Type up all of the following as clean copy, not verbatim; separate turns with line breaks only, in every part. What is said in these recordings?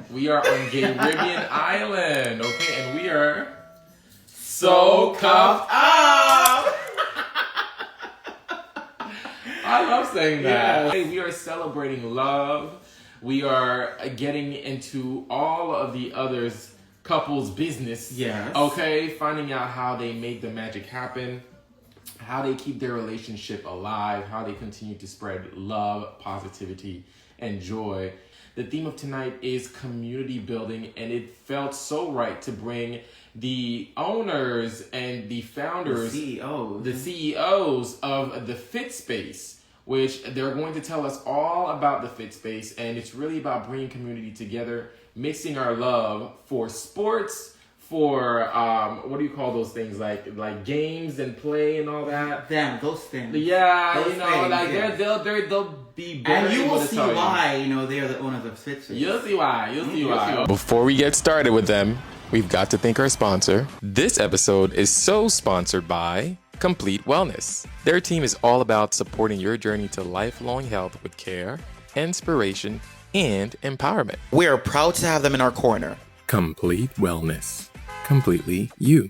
We are on Caribbean Island, okay? And we are so cuffed up. I love saying that. Yeah. Hey, we are celebrating love. We are getting into all of the others couples' business. Yes. Okay, finding out how they make the magic happen, how they keep their relationship alive, how they continue to spread love, positivity, and joy. The theme of tonight is community building, and it felt so right to bring the owners and the founders, the CEOs of the Fit Space, which they're going to tell us all about the Fit Space, and it's really about bringing community together, mixing our love for sports, for what do you call those things, like games and play and all that.
Damn, those things.
Yeah,
those
you know,
things,
like
yeah.
they'll be better.
And you will see why, they are the owners of Fit Space.
You'll see why. You'll see why. Before we get started with them, we've got to thank our sponsor. This episode is so sponsored by Complete Wellness. Their team is all about supporting your journey to lifelong health with care, inspiration, and empowerment.
We are proud to have them in our corner.
Complete Wellness. Completely you.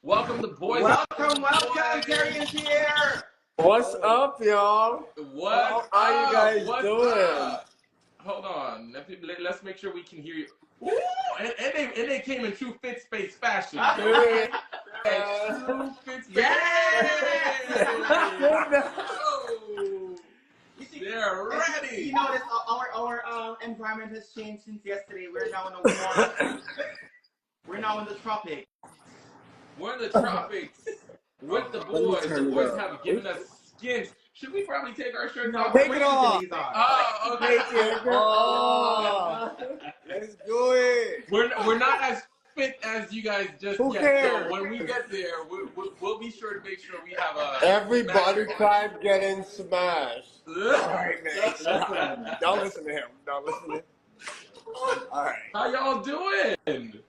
Welcome to Boys.
Welcome, Kerry and Pierre.
What's up, y'all?
What
How you guys doing?
Hold on. Let's make sure we can hear you. Ooh, and they came in true Fit Space fashion. True Fit Space. They're ready.
You notice our environment has changed since yesterday. We're now in the warm. We're now in the tropics.
We're in the tropics with the boys. The boys have given us skins. Should we probably take our shirts off?
Take it off.
Oh, okay.
Oh, let's do it.
We're not as fit as you guys just
Who
yet.
cares?
So when we get there, we'll be sure to make sure we have a.
Everybody tried getting smashed.
All
right, man. Don't listen to him. Don't listen to him. All right.
How y'all doing?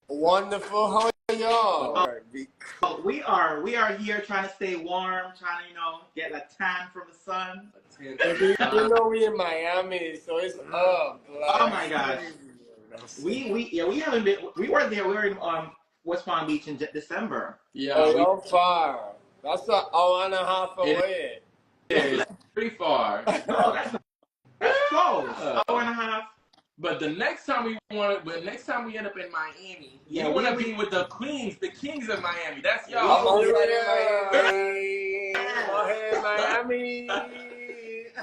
Wonderful. How are y'all?
We are here trying to stay warm, trying to get a tan from the sun.
You know we in Miami, so it's up.
Oh my gosh. We haven't been. We weren't there. We were in West Palm Beach in December.
Yeah.
So far. That's an hour and a half away.
It's pretty far.
No, that's close. Hour and a half.
But the next time we end up in Miami,
we
want to be with the queens, the kings of Miami. That's y'all.
Miami.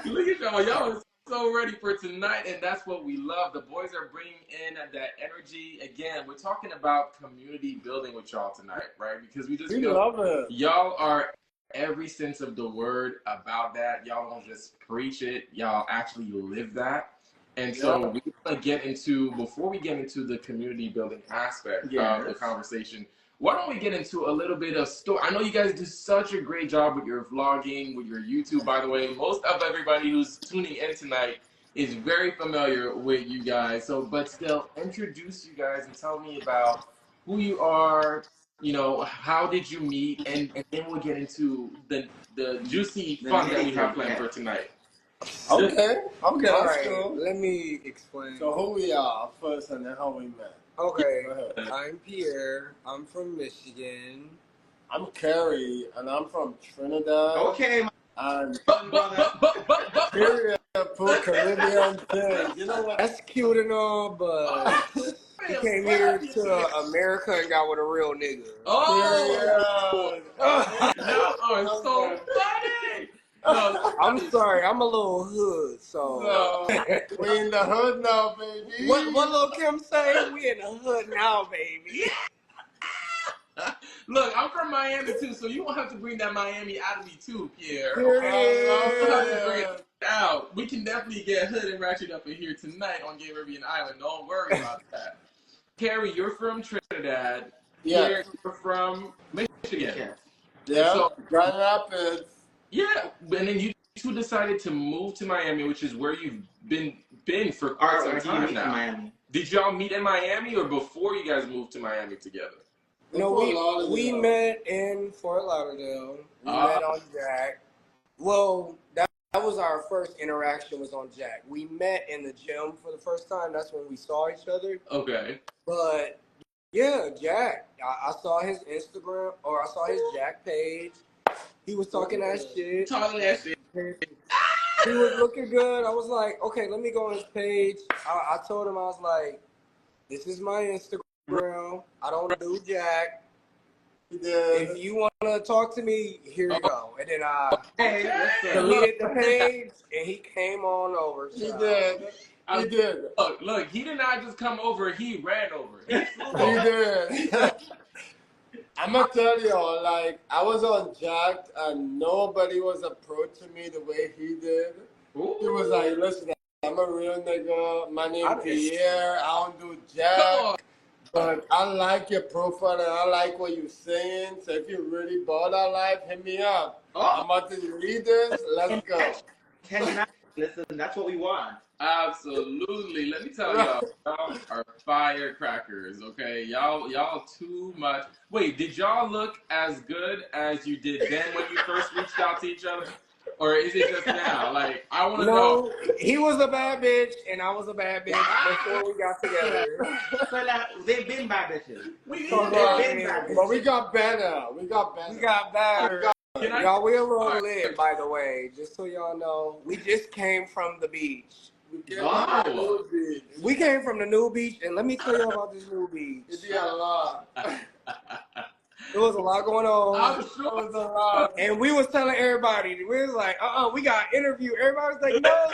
Look at y'all. Y'all are so ready for tonight, and that's what we love. The boys are bringing in that energy. Again, we're talking about community building with y'all tonight, right? Because we
love it.
Y'all are every sense of the word about that. Y'all don't just preach it. Y'all actually live that. And so we want to get into, before we get into the community building aspect of the conversation, why don't we get into a little bit of story? I know you guys do such a great job with your vlogging, with your YouTube, by the way. Most of everybody who's tuning in tonight is very familiar with you guys. So, but still, introduce you guys and tell me about who you are, how did you meet, and then we'll get into the juicy fun that we have planned for tonight.
Okay,
all right.
Cool.
Let me explain.
So who we are first, and then how we met.
Okay, I'm Pierre. I'm from Michigan.
I'm Kerry, and I'm from Trinidad.
Okay.
And Period for Caribbean thing. You know what?
That's cute and all, but he came here to America and got with a real nigga.
Oh! Y'all are so funny!
No, I'm sorry, I'm a little hood, so.
We in the hood now, baby.
What Lil Kim say? We in the hood now, baby.
Look, I'm from Miami too, so you won't have to bring that Miami out of me too, Pierre.
Period.
Don't have to bring it out. We can definitely get hood and ratchet up in here tonight on Caribbean Island. Don't worry about that. Kerry, you're from Trinidad.
Yeah.
Pierre, you're from Michigan.
Yeah.
So,
Grand Rapids.
Yeah, and then you two decided to move to Miami, which is where you've been for quite some time now.
Miami.
Did y'all meet in Miami or before you guys moved to Miami together?
No, we met in Fort Lauderdale. We met on Jack. Well, that was our first interaction was on Jack. We met in the gym for the first time. That's when we saw each other.
Okay.
But yeah, Jack. I saw his Instagram or I saw his Jack page. He was talking that shit.
Talking that shit.
He was looking good. I was like, okay, let me go on his page. I told him, I was like, this is my Instagram. I don't do Jack. If you want to talk to me, here you go. And then I deleted the page, and he came on over.
He did. He did.
Look, he did not just come over, he ran over. He
did. I'm going to tell y'all, like, I was on Jack, and nobody was approaching me the way he did.
Ooh.
He was like, listen, I'm a real nigga. My name's Pierre. I don't do Jack. But I like your profile and I like what you're saying. So if you really bought our life, hit me up. I'm about to read this. Let's go.
10 Listen, that's what we want.
Absolutely. Let me tell y'all are firecrackers, okay? Y'all too much. Wait, did y'all look as good as you did then when you first reached out to each other? Or is it just now? Like, I want to know.
He was a bad bitch, and I was a bad bitch before we got together.
So like, they've been bad bitches.
But we got better. We got better.
Y'all, we're a little lit, by the way. Just so y'all know, we just came from the beach. We came from the new beach, and let me tell you about this new beach.
It got a lot.
There was a lot going on.
I'm sure
It was a lot.
And we was telling everybody, we was like, we got interview. Everybody was like, no,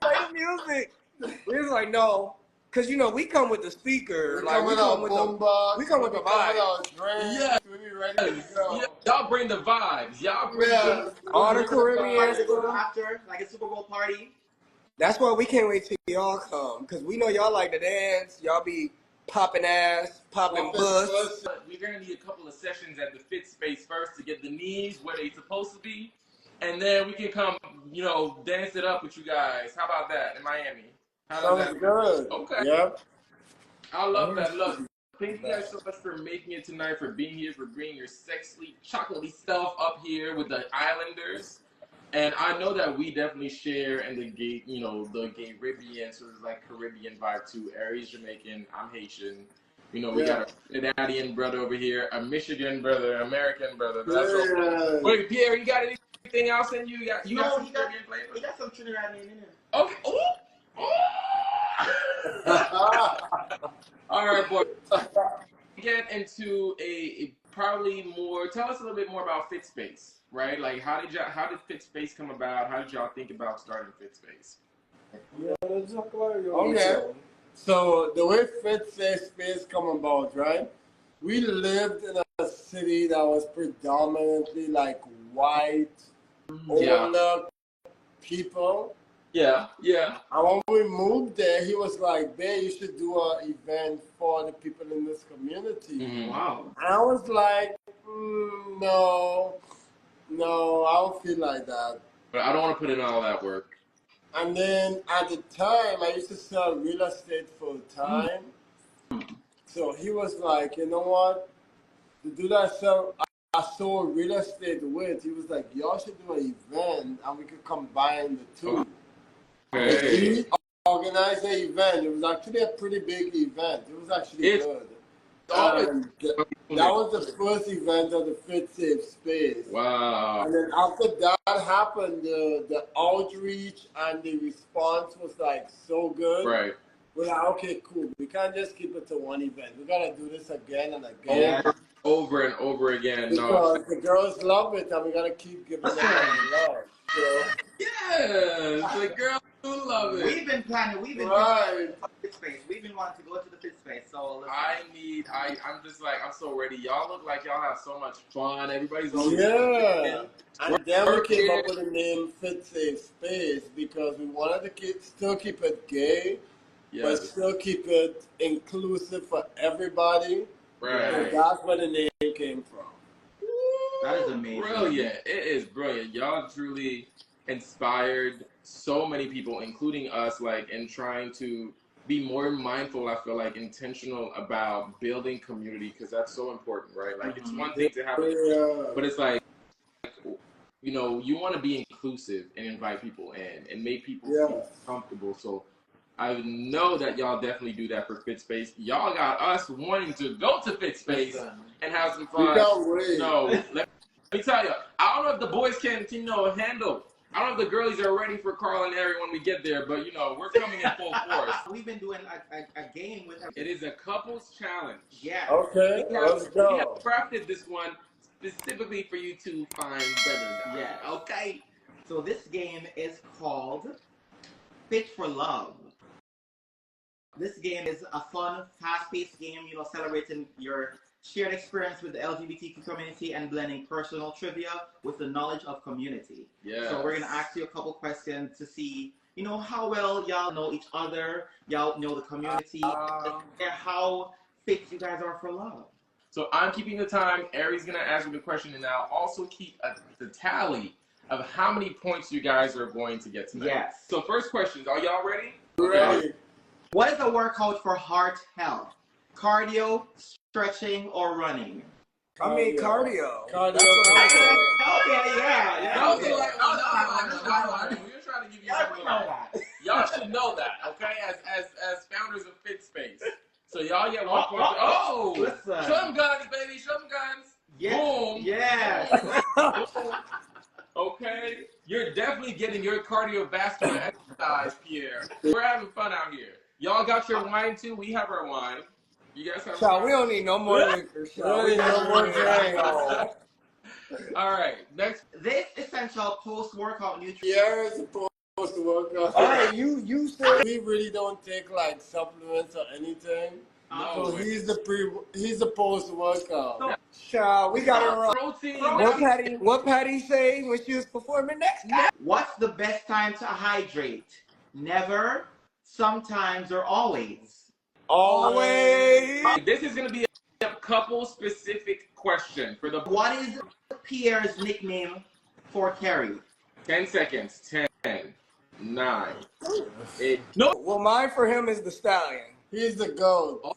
play the music. We was like, no. Because, you know, we come with the speaker.
We come with our boombox.
We come with the vibes.
Yeah. We be ready to go.
Yeah, y'all bring the vibes. Y'all bring
all the Caribbean
stuff. After, like a Super Bowl party.
That's why we can't wait till y'all come. Because we know y'all like to dance. Y'all be popping ass, popping butts.
We're going to need a couple of sessions at the fit space first to get the knees where they're supposed to be. And then we can come, you know, dance it up with you guys. How about that in Miami?
Sounds good.
Okay.
Yep.
I love that. Look, thank you guys so much for making it tonight, for being here, for bringing your sexy, chocolatey self up here with the Islanders. And I know that we definitely share in the gay, you know, the gay Caribbean, sort of like Caribbean vibe too. Erry's Jamaican, I'm Haitian. You know, we got a Canadian brother over here, a Michigan brother, American brother. That's all. Wait, Pierre, you got anything else in you? You got some Caribbean flavor?
He got some Trinidadian in him.
Okay. Ooh. All right, boy. Get into a probably more. Tell us a little bit more about Fit Space, right? Like, how did Fit Space come about? How did y'all think about starting Fit Space?
Okay. So the way Fit Space come about, right? We lived in a city that was predominantly like white, overlooked people.
Yeah.
And when we moved there, he was like, "Babe, you should do an event for the people in this community."
Mm-hmm.
Wow.
And I was like, no, I don't feel like that.
But I don't want to put in all that work.
And then at the time, I used to sell real estate full time. So he was like, you know what? To do that, so I sold real estate with. He was like, y'all should do an event and we could combine the two.
Okay.
He organized the event. It was actually a pretty big event. It was actually good. That was the first event of the Fit Safe Space.
Wow.
And then after that happened, the outreach and the response was like so good.
Right.
We're like, okay, cool. We can't just keep it to one event. We gotta do this again and again.
Over and over again.
Because the girls love it and we gotta keep giving them love. So.
Yes, the girls do love it.
We've been planning. We've been planning for Fit Space. We've been wanting to go to the Fit Space. So
I'm just like, I'm so ready. Y'all look like y'all have so much fun. Everybody's always
And then we came up with the name Fit Safe Space because we wanted to still keep it gay, but still keep it inclusive for everybody.
Right.
And that's where the name came from.
That is amazing.
Brilliant. It is brilliant. Y'all truly inspired so many people, including us, like, in trying to be more mindful, I feel like, intentional about building community, because that's so important, right? Like, it's one thing to have it, but it's like, you know, you want to be inclusive and invite people in and make people feel comfortable. So I know that y'all definitely do that for Fit Space. Y'all got us wanting to go to Fit Space and have some fun.
We can't wait.
No, let me tell you, I don't know if the boys can handle. I don't know if the girlies are ready for Karl and Erry when we get there, but you know, we're coming in full force.
We've been doing a game with.
It is a couples challenge.
Yeah.
Okay, let's go.
We have crafted this one specifically for you to find better.
Yeah.
Okay.
So this game is called Fit for Love. This game is a fun, fast-paced game, you know, celebrating your shared experience with the LGBTQ community and blending personal trivia with the knowledge of community.
Yeah.
So we're gonna ask you a couple questions to see, you know, how well y'all know each other, y'all know the community, and how fit you guys are for love.
So I'm keeping the time. Erry's gonna ask you the question, and I'll also keep the tally of how many points you guys are going to get tonight.
Yes.
So first questions. Are y'all ready?
Ready.
What is a workout for heart health? Cardio, stretching, or running?
I mean cardio.
Cardio.
That's what I'm saying.
Okay, yeah.
Y'all be like, we're trying to give you something. Y'all should know that, okay? As founders of Fit Space. So y'all get 1 point. Oh,
listen.
Show them guns, baby. Show them guns.
Yes.
Boom.
Yes.
Okay. You're definitely getting your cardiovascular exercise, Pierre. We're having fun out here. Y'all got your wine too? We have our wine. You guys have
Child, we don't need no more liquor.
We need no more drinks.
All right. Next.
This essential post-workout nutrition.
Pierre is supposed to work out.
All right, you said
We really don't take like supplements or anything.
No.
So he's the post-workout.
child, we got it wrong.
Protein.
What Patty say when she was performing next?
What's the best time to hydrate? Never, sometimes, or always?
Always.
This is going to be a couple-specific question for the.
What is Pierre's nickname for Kerry?
10 seconds. 10, 9, 8. No.
Well, mine for him is the stallion.
He's the GOAT.
Oh,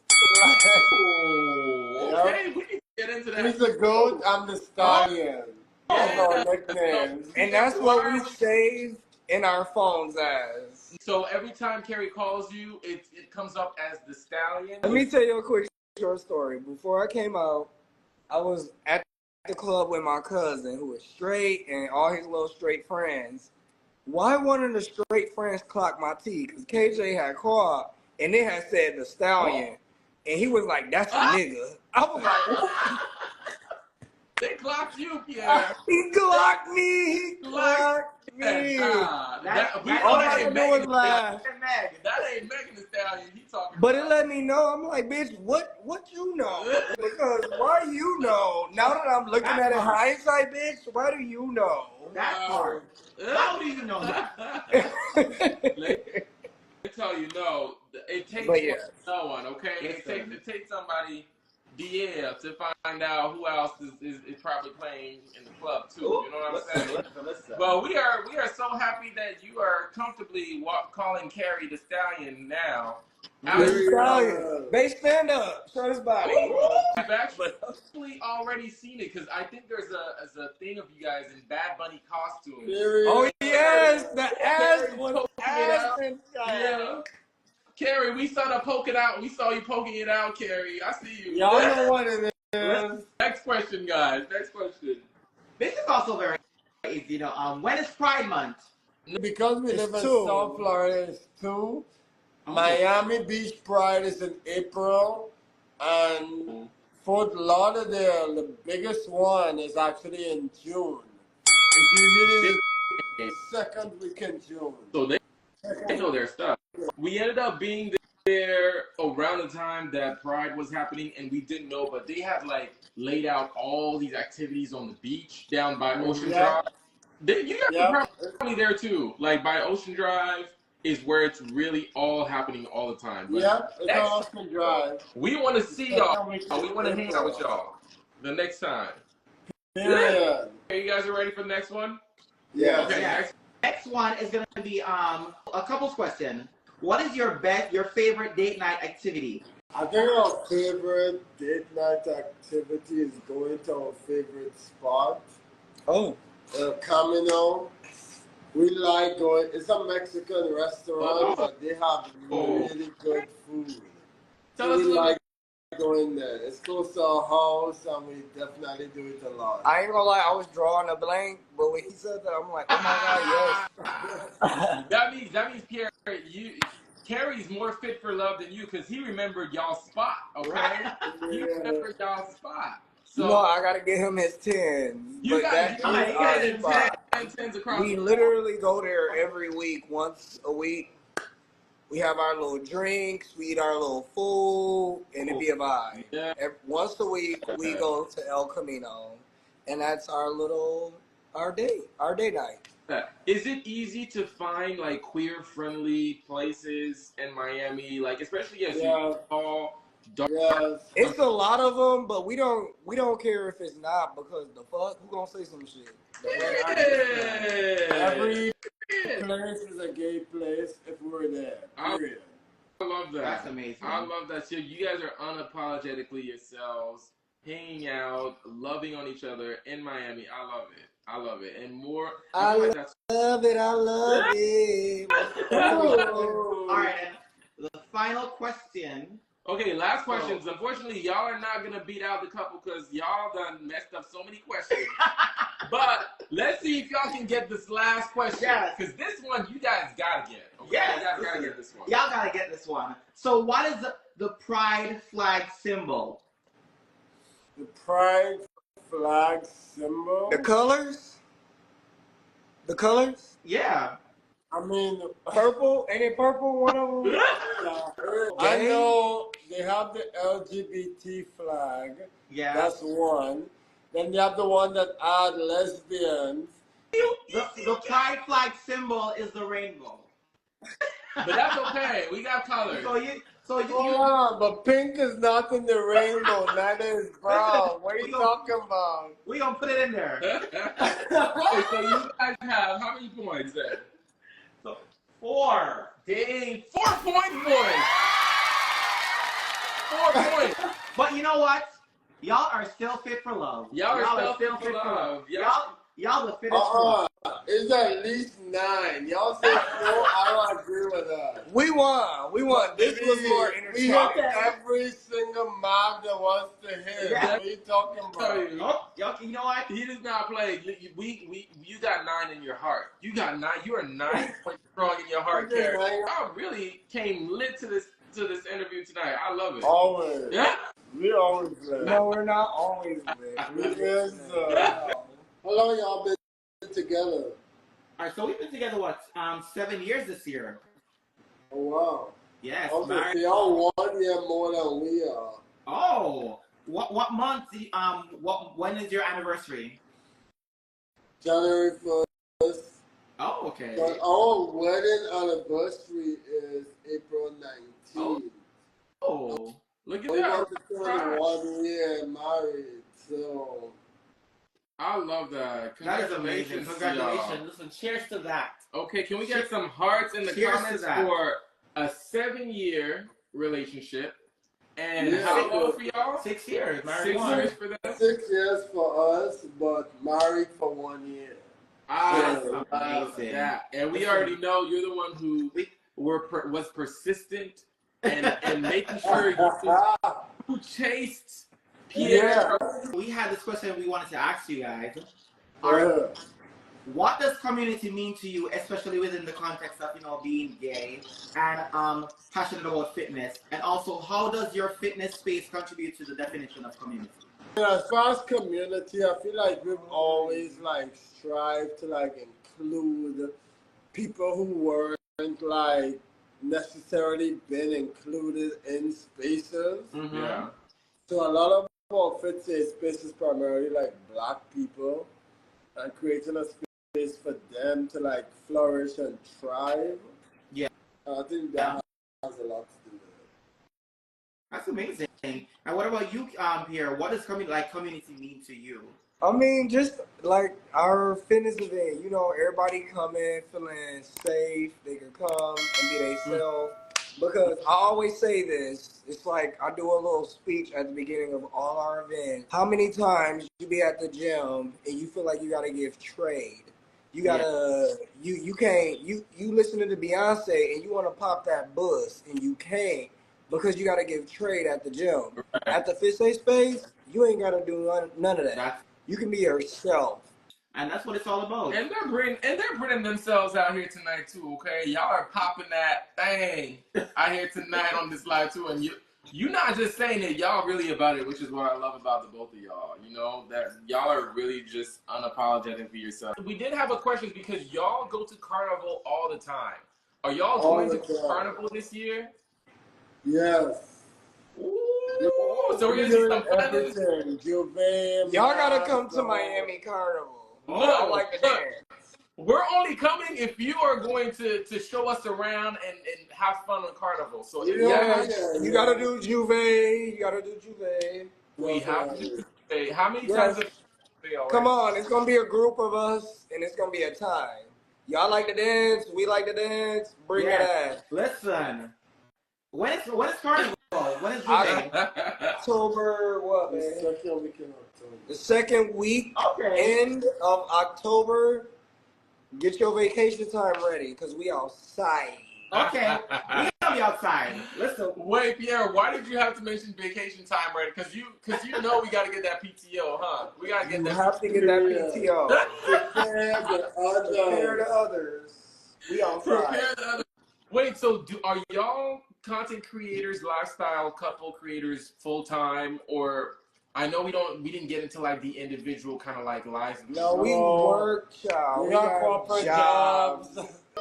okay, we can get into that.
He's the GOAT, I'm the stallion. That's our nicknames.
And that's what we save in our phones as.
So every time Kerry calls you, it comes up as the stallion.
Let me tell you a quick short story. Before I came out, I was at the club with my cousin who was straight and all his little straight friends. Why one of the straight friends clocked my T? Because KJ had called and it had said the stallion. And he was like, that's a nigga. I was like, what?
They clocked you, Pierre.
He clocked me. He clocked me.
All
I can do is laugh.
That ain't Megan Thee Stallion. He talking.
But it let me know. I'm like, bitch, what you know? Because why you know? Now that I'm looking at it hindsight, bitch, why do you know?
That part. How do you know that?
I tell you, no. It takes no one, okay? It takes somebody to find out who else is probably playing in the club too. You know what I'm saying?
Listen.
Well, we are so happy that you are comfortably calling Kerry the Stallion now.
Stallion. Babe, stand up. Show his body.
I've actually already seen it because I think there's a thing of you guys in Bad Bunny costumes.
Oh yes, the ass was
Yeah. Kerry, we saw the poke it out. We saw you poking it out, Kerry. I see you.
Y'all know what it is.
Next question, guys. Next question.
This is also very easy. You know, when is Pride Month?
Because we live in South Florida, it's 2. Miami Beach Pride is in April. And Fort Lauderdale, the biggest one, is actually in June. It's usually the second week in June.
So they know their stuff. We ended up being there around the time that Pride was happening, and we didn't know, but they have like laid out all these activities on the beach down by Ocean Drive. You guys are probably there too. Like by Ocean Drive is where it's really all happening all the time. But
it's on Ocean Drive.
We want to see y'all. We want to hang out with y'all the next time.
Yeah.
Okay, you guys are ready for the next one?
Yeah.
Okay,
Next one is going to be a couple's question. What is your favorite date night activity?
I think our favorite date night activity is going to our favorite spot.
Oh.
Camino. We like going. It's a Mexican restaurant, but they have really good food.
Tell us a little bit.
Going there. It's close to our house, and we definitely do it a lot.
I ain't gonna lie, I was drawing a blank, but when he said that, I'm like, oh my God,
yes. that means Pierre, Kerry's more fit for love than you because he remembered y'all's spot. Okay, he remembered y'all's spot. So
you know, I gotta get him his 10s.
You
but
got his 10s across.
We literally go there every week, once a week. We have our little drinks, we eat our little food, and it be a vibe.
Yeah.
Once a week, we go to El Camino, and that's our day night.
Is it easy to find like queer-friendly places in Miami, like especially as you all?
It's a lot of them, but we don't care if it's not because the fuck, who gonna say some shit?
Every place is a gay place if we're there. Period.
I love that.
That's amazing.
I love that. So you guys are unapologetically yourselves, hanging out, loving on each other in Miami. I love it. And more.
I love it.
All right, and the final question.
Okay, last questions. Unfortunately, y'all are not going to beat out the couple because y'all done messed up so many questions. But let's see if y'all can get this last question.
Yes.
Because this one, you guys got to get. Okay?
Yes.
You guys got to get this one.
Y'all got to get this one. So what is the pride flag symbol?
The pride flag symbol?
The colors?
Yeah.
I mean,
purple. Ain't it purple? One of them.
I know they have the LGBT flag.
Yeah.
That's one. Then you have the one that add lesbians.
The pride flag symbol is the rainbow.
But that's okay. We got colors.
Hold on, but pink is not in the rainbow. Neither is brown. What are you talking about?
We gonna put it in there.
Okay, so you guys have how many points then?
4.
Dang, 4 points, boys. 4 points.
But you know what? Y'all are still fit for love.
Y'all are still fit for love.
Y'all the fittest.
It's at least 9. Y'all say 4. I don't agree with that.
We won. This was more entertaining.
We hit every single mob that wants to hit.
Yeah.
What are you talking about?
You know what?
He does not play. You got 9 in your heart. You got 9. You are 9 points strong in your heart, Kerry. Y'all really came lit to this interview tonight. I love it.
Always.
Yeah.
We always play.
No, we're not always lit.
How long y'all been together?
All right, so we've been together 7 years this year.
Oh wow.
Yes.
Okay, so y'all 1 year more than we are.
Oh, what month? When is your anniversary?
January 1st.
Oh, okay.
But our wedding anniversary is April 19th.
Oh,
look at
we
that.
about to turn 1 year married, so.
I love that.
That is amazing. Congratulations.
Y'all.
Listen, cheers to that.
Okay, can we get some hearts in the comments for a 7-year relationship? And how long for y'all?
6 years.
6 years for them?
6 years for us, but married for 1 year.
Amazing.
Yeah, and we already know you're the one who was persistent and making sure you chased Pierre.
Yeah.
We had this question we wanted to ask you guys. What does community mean to you, especially within the context of being gay and passionate about fitness? And also, how does your fitness space contribute to the definition of community?
As far as community, I feel like we've always strived to include people who weren't necessarily been included in spaces.
Mm-hmm.
Yeah.
So a lot of our fit spaces primarily Black people, and creating a space for them to flourish and thrive.
Yeah.
I think that has a lot to do with it.
That's amazing. And what about you, Pierre? What does community mean to you?
I mean, just our fitness event, everybody come in feeling safe. They can come and be themselves. Because I always say this, it's like I do a little speech at the beginning of all our events. How many times you be at the gym and you feel like you gotta give trade? You gotta you can't you listen to the Beyonce and you wanna pop that bus and you can't because you gotta give trade at the gym.
Right.
At the Fit Safe space, you ain't gotta do none of that. You can be yourself.
And that's what it's all about.
And they're bringing themselves out here tonight too, okay? Y'all are popping that thing out here tonight on this live too, and you not just saying it, y'all really about it, which is what I love about the both of y'all. You know, that y'all are really just unapologetic for yourself. We did have a question because y'all go to Carnival all the time. Are y'all going to Carnival this year?
Yes.
Ooh, so we're gonna see some
everything.
Y'all gotta come to Miami Carnival.
Look,
I like the dance.
We're only coming if you are going to show us around and have fun with Carnival. So if
you gotta do Juve. You gotta do Juve.
We have to do Juve. How many times have you already?
Come on, it's gonna be a group of us, and it's gonna be a time. Y'all like to dance. We like to dance. Bring it ass.
Listen, when is Carnival? When is Juve?
October what, man?
The second weekend of October.
The second week, end of October. Get your vacation time ready, cause we outside.
Okay, we gotta be outside. Listen.
Wait, Pierre, why did you have to mention vacation time ready? Cause you know we gotta get that PTO, huh? We gotta get that.
You have to get that PTO.
Prepare
the others. We outside.
Prepare the others. Wait, so are y'all content creators, lifestyle couple creators full time, or I know we didn't get into like the individual kind of like lives.
No, we work, child. We got corporate jobs.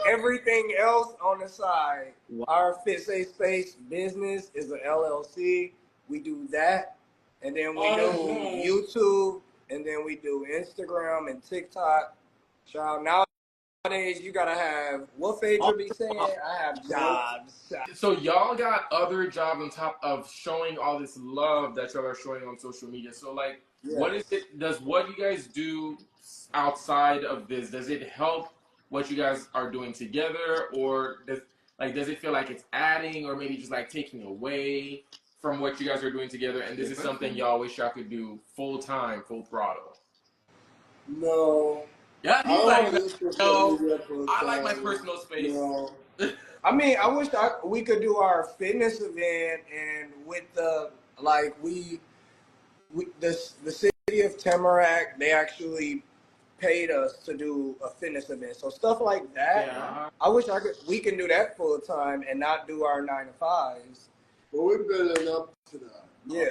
Everything else on the side. Our Fit Safe Space business is an LLC. We do that, and then we do YouTube, and then we do Instagram and TikTok. Child, nowadays you gotta have what Phaedra be saying? I have jobs.
So y'all got other jobs on top of showing all this love that y'all are showing on social media. So like, what is it? Does what you guys do outside of this? Does it help what you guys are doing together, or does it feel like it's adding, or maybe just like taking away from what you guys are doing together? And this is something y'all wish y'all could do full time, full throttle.
No.
Yeah, he's like, no, I like my personal space. No.
I mean, I wish we could do our fitness event, and with the the city of Tamarack, they actually paid us to do a fitness event. So stuff like that. Yeah. I wish we can do that full time and not do our 9 to 5s.
But we're building up to that.
Yeah.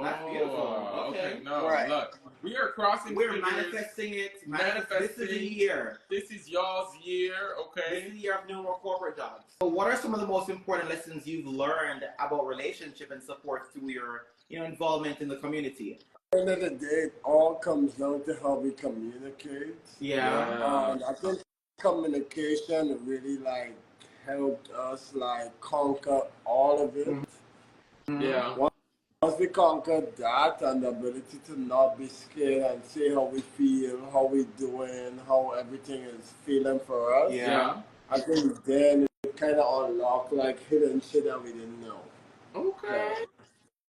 That's beautiful. Okay.
No, look. We are crossing.
We're manifesting it. This is the year.
This is y'all's year, okay?
This is the year of no more corporate jobs. So what are some of the most important lessons you've learned about relationship and support through your involvement in the community?
At the end of the day, it all comes down to how we communicate.
Yeah.
I think communication really helped us conquer all of it.
Mm-hmm. Yeah.
Once we conquered that and the ability to not be scared and say how we feel, how we doing, how everything is feeling for us.
Yeah.
I think then it kind of unlocked hidden shit that we didn't know.
Okay.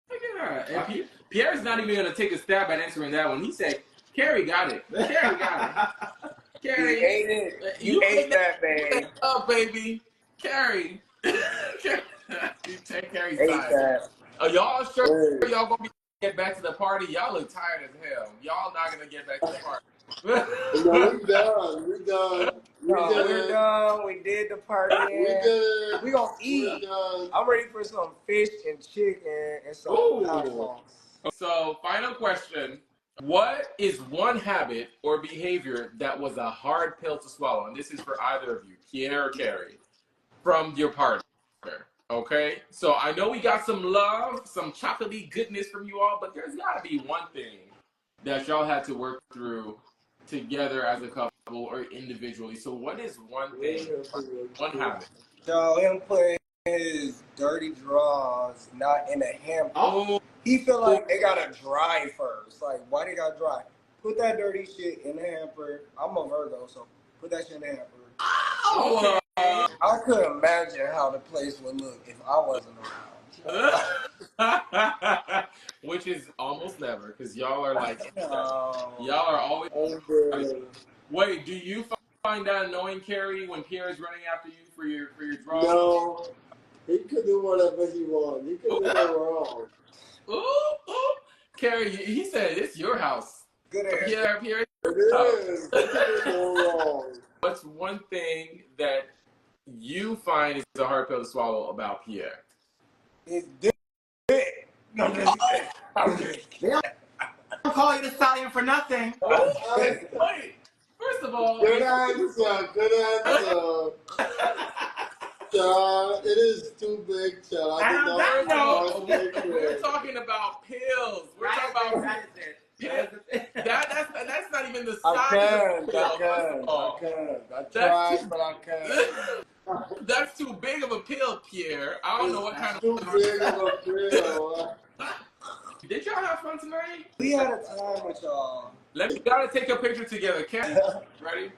Look at that. And Pierre's not even going to take a stab at answering that one. He said, Kerry got it. Kerry got it. Kerry.
You ate it. You ate that, man.
Oh, baby. Kerry. You take Kerry's side.
That.
Are y'all sure y'all gonna get back to the party? Y'all look tired as hell. Y'all not gonna get back to the party.
No, we're done. We're done.
We're done. We did the party.
We
gonna eat. I'm ready for some fish and chicken and some hot sauce.
So, final question. What is one habit or behavior that was a hard pill to swallow? And this is for either of you, Pierre or Kerry, from your partner. Okay, so I know we got some love, some chocolatey goodness from you all, but there's got to be one thing that y'all had to work through together as a couple or individually. So what is one thing, one habit?
So him putting his dirty drawers not in a hamper.
Oh.
He feel like they gotta dry first. Like, why they gotta dry? Put that dirty shit in the hamper. I'm a Virgo, so put that shit in the hamper.
Oh.
I couldn't imagine how the place would look if I wasn't around.
Which is almost never, because y'all are like,
No.
y'all are always.
And,
Wait, do you find that annoying, Kerry, when Pierre is running after you for your drugs?
no, he could do whatever he wants. He could do no wrong.
Ooh. Kerry, he said it's your house.
Good answer.
Pierre.
It is. He could do no wrong.
What's one thing that you find is a hard pill to swallow about Pierre?
It's dick. No, I'm just
They don't call you the stallion for nothing.
Wait. First of all,
Good answer. Good answer. Child, it is too big, child. I did not
we're talking about pills. We're talking about pills. That's not even the size of the pill.
I tried, but I can't.
That's too big of a pill, Pierre. I don't know what kind of.
Too big of a pill.
Did y'all have fun tonight?
We had a time with y'all.
We gotta take a picture together. Ready?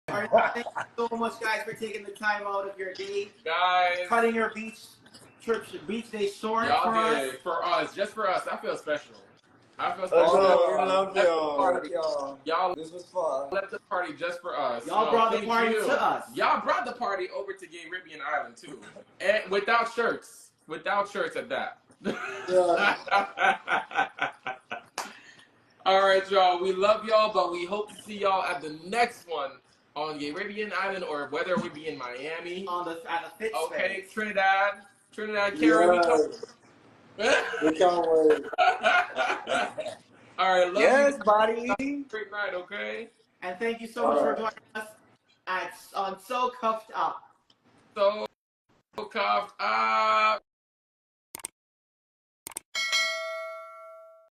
All right, thank you so much, guys, for taking the time out of your day.
Guys.
Cutting your beach day short
for us. Just for us. I feel special. I feel
Oh,
special.
we love y'all.
Y'all,
this was fun.
Left the party just for us.
Y'all brought the party to us.
Y'all brought the party over to Caribbean Island too, and without shirts. Without shirts at that.
Yeah.
All right, y'all. We love y'all, but we hope to see y'all at the next one on the Caribbean Island, or whether we be in Miami.
At the Fitch
Okay,
space.
Trinidad, Kerry.
We can't wait.
All right, love
yes,
you.
buddy.
Great night, okay?
And thank you so much for joining us on So Cuffed Up.
So cuffed up.